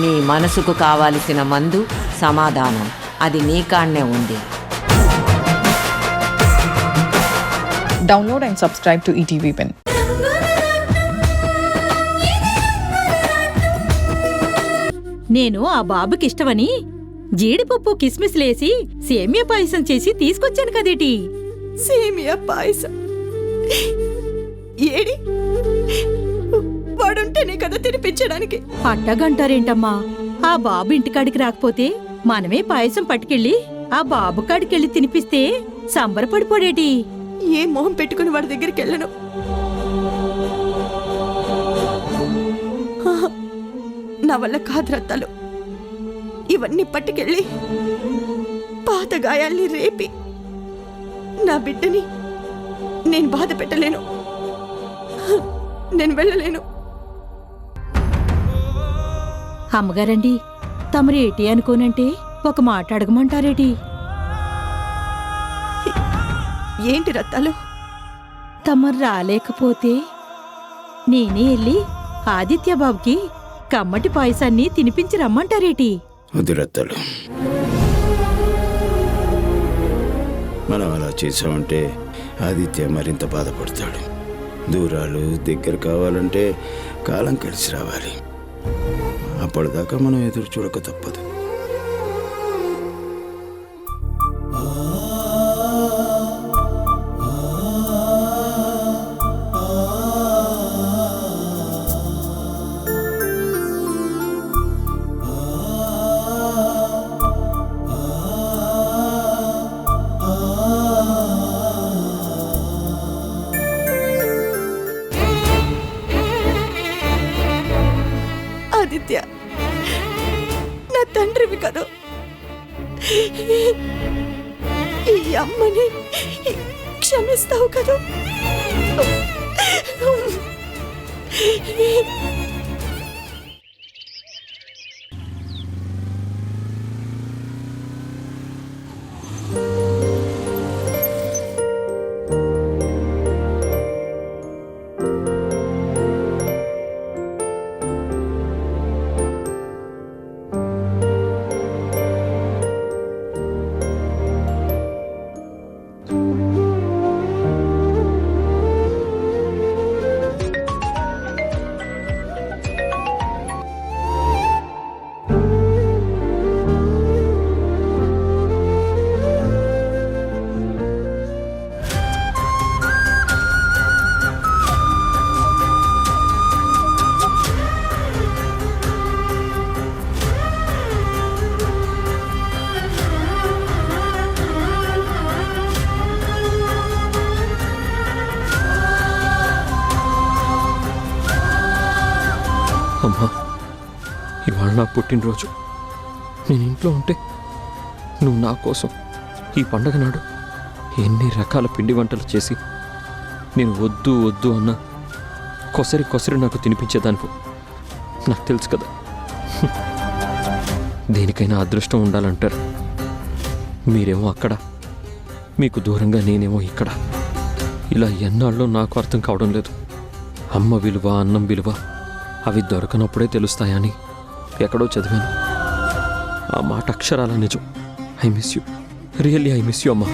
నీ మనసుకు కావాల్సిన మందు సమాధానం అది నీ కాడనే ఉంది. Download and subscribe to ETV Pen. నేను ఆ బాబుకిష్టమని జీడిపప్పు కిస్మిస్లేసి సేమియా పాయసం చేసి తీసుకొచ్చాను కదేటి. సేమియా పాయసం ఏడి వాడుంటేనే కదా తినిపించడానికి. అట్టగంటారేంటమ్మా? ఆ బాబు ఇంటికాడికి రాకపోతే మనమే పాయసం పట్టుకెళ్ళి ఆ బాబు కాడికెళ్ళి తినిపిస్తే సంబరపడిపోడేటి. ఏ మొహం పెట్టుకుని వాడి దగ్గరికి వెళ్ళను. నా వల్ల కాదు రత్తాలు. ఇవన్నీ పట్టుకెళ్ళి పాత గాయాల్ని రేపి నా బిడ్డని నేను బాధ పెట్టలేను. నేను వెళ్ళలేను. అమ్మగారండి, తమరు ఏటి అనుకోనంటే ఒక మాట అడగమంటారేటి? ఏంటి రత్తాలు? తమరు రాలేకపోతే నేనే వెళ్ళి ఆదిత్య బాబుకి కమ్మటి పాయసాన్ని తినిపించి రమ్మంటారేటి? అది రత్తాలు, మనం అలా చేసామంటే ఆదిత్య మరింత బాధపడతాడు. దూరాలు దగ్గర కావాలంటే కాలం కలిసి రావాలి. అప్పటిదాకా మనం ఎదురు చూడక తప్పదు. ఆదిత్య, నా తండ్రివి కదా. ఈ అమ్మని క్షమిస్తావు కదా? అమ్మా, ఇవాళ నా పుట్టినరోజు. నేను ఇంట్లో ఉంటే నువ్వు నా కోసం ఈ పండగ నాడు ఎన్ని రకాల పిండి వంటలు చేసి నేను వద్దు వద్దు అన్న కొసరి కొసరి నాకు తినిపించేదానిపు. నాకు తెలుసు కదా, దేనికైనా అదృష్టం ఉండాలంటారు. మీరేమో అక్కడ, మీకు దూరంగా నేనేమో ఇక్కడ. ఇలా ఎన్నాళ్ళో నాకు అర్థం కావడం లేదు. అమ్మ విలువ, అన్నం విలువ అవి దొరకనప్పుడే తెలుస్తాయని ఎక్కడో చదివాను. ఆ మాట అక్షరాల నిజం. I miss you, really I miss you అమ్మా.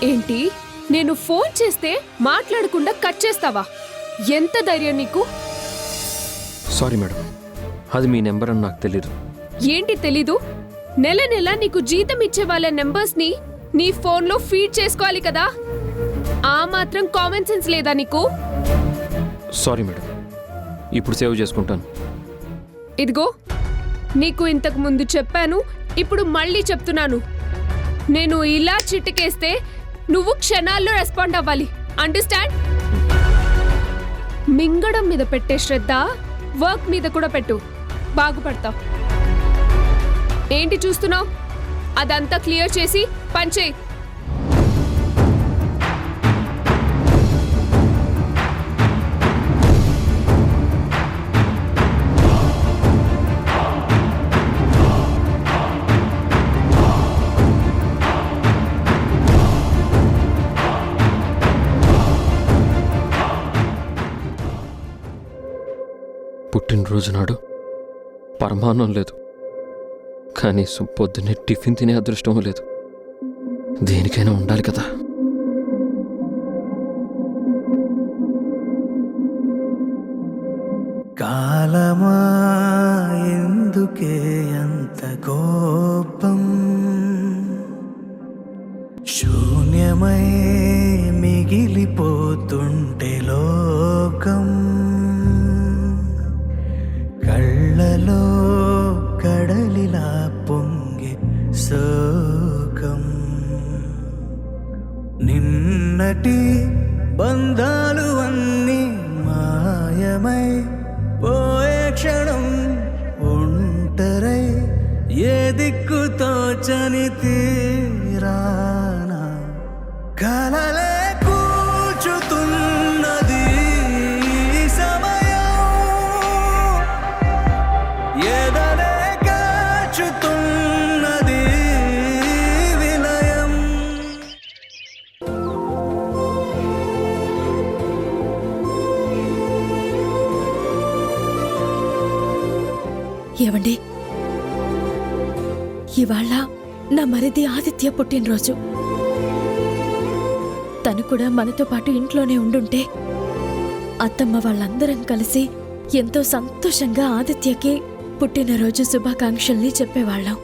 ఏంటి, నేను ఫోన్ చేస్తే మాట్లాడకుండా కట్ చేస్తావా? ఎంత ధైర్యం నీకు? సారీ మేడం, అది మీ నెంబర్ అని నాకు తెలీదు. ఏంటి తెలీదు? నెల నెల నీకు జీతం ఇచ్చే వాళ్ళ నెంబర్స్ ని నీ ఫోన్లో ఫీడ్ చేసుకోవాలి కదా. ఆ మాత్రం కామన్ సెన్స్ లేదా నీకు? సారీ మేడం, ఇప్పుడు సేవ్ చేసుకుంటాను. ఇదిగో, నీకు ఇంతకు ముందు చెప్పాను, ఇప్పుడు మళ్ళీ చెప్తున్నాను. నేను ఇలా చిటికేస్తే నువ్వు క్షణాల్లో రెస్పాండ్ అవ్వాలి. అండర్స్టాండ్? మింగడం మీద పెట్టే శ్రద్ధ వర్క్ మీద కూడా పెట్టు. బాగుపడతావు. ఏంటి చూస్తున్నావు? అదంతా క్లియర్ చేసి పంచే. పుట్టినరోజు నాడు పరమాన్నం లేదు, కనీసం పొద్దున్నే టిఫిన్ తినే అదృష్టం లేదు. దేనికైనా ఉండాలి కదా. కాలమా ఎందుకే అంత కోపం, శూన్యమై మిగిలిపోతుంటే లోకం, కళ్ళలో కడలిలా పొంగి శోకం, నిన్నటి బంధాలు అన్నీ మాయమై పోయే క్షణం, ఒంటరై ఏ దిక్కు తోచని తీరానా, కలలే కూర్చుతున్నది సమయం, ఎదలే కాచుతున్నది విలయం. ఏవండి, ఇవాళ నా మరిది ఆదిత్య పుట్టినరోజు. తను కూడా మనతో పాటు ఇంట్లోనే ఉండుంటే అత్తమ్మ వాళ్ళందరం కలిసి ఎంతో సంతోషంగా ఆదిత్యకి పుట్టినరోజు శుభాకాంక్షల్ని చెప్పేవాళ్ళం.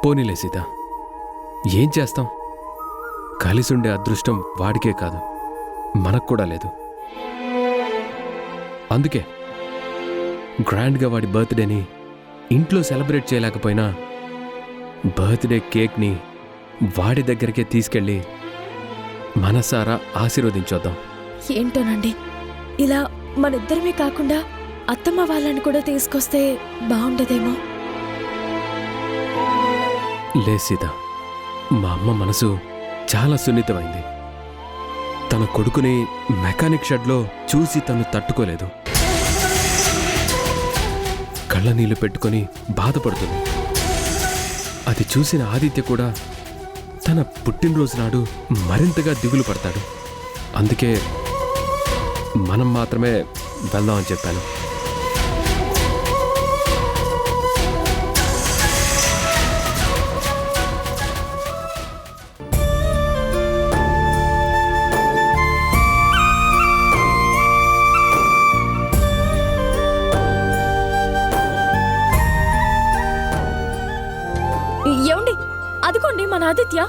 పోనీలే సీత, ఏం చేస్తాం? కలిసుండే అదృష్టం వాడికే కాదు, మనకు కూడా లేదు. అందుకే గ్రాండ్గా వాడి బర్త్డేని ఇంట్లో సెలబ్రేట్ చేయలేకపోయినా బర్త్డే కేక్ని వాడి దగ్గరికే తీసుకెళ్ళి మనసారా ఆశీర్వదించొద్దాం. ఏంటోనండి, ఇలా మనిద్దరమే కాకుండా అత్తమ్మ వాళ్ళని కూడా తీసుకొస్తే బాగుండేదేమో. లే సీత, మా అమ్మ మనసు చాలా సున్నితమైంది. తన కొడుకుని మెకానిక్ షెడ్లో చూసి తను తట్టుకోలేదు. కళ్ళ నీళ్లు పెట్టుకొని బాధపడుతుంది. అది చూసిన ఆదిత్య కూడా తన పుట్టినరోజు నాడు మరింతగా దిగులు పడతాడు. అందుకే మనం మాత్రమే వెళ్దామని చెప్పాను. ఏమండి, అదిగోండి మన ఆదిత్య.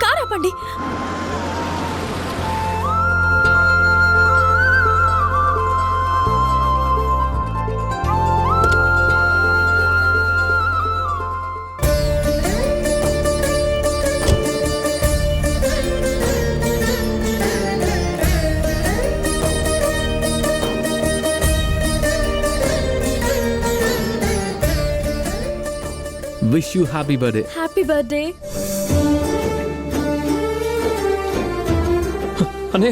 కారాపండి. Wish you happy birthday. Happy birthday. అనే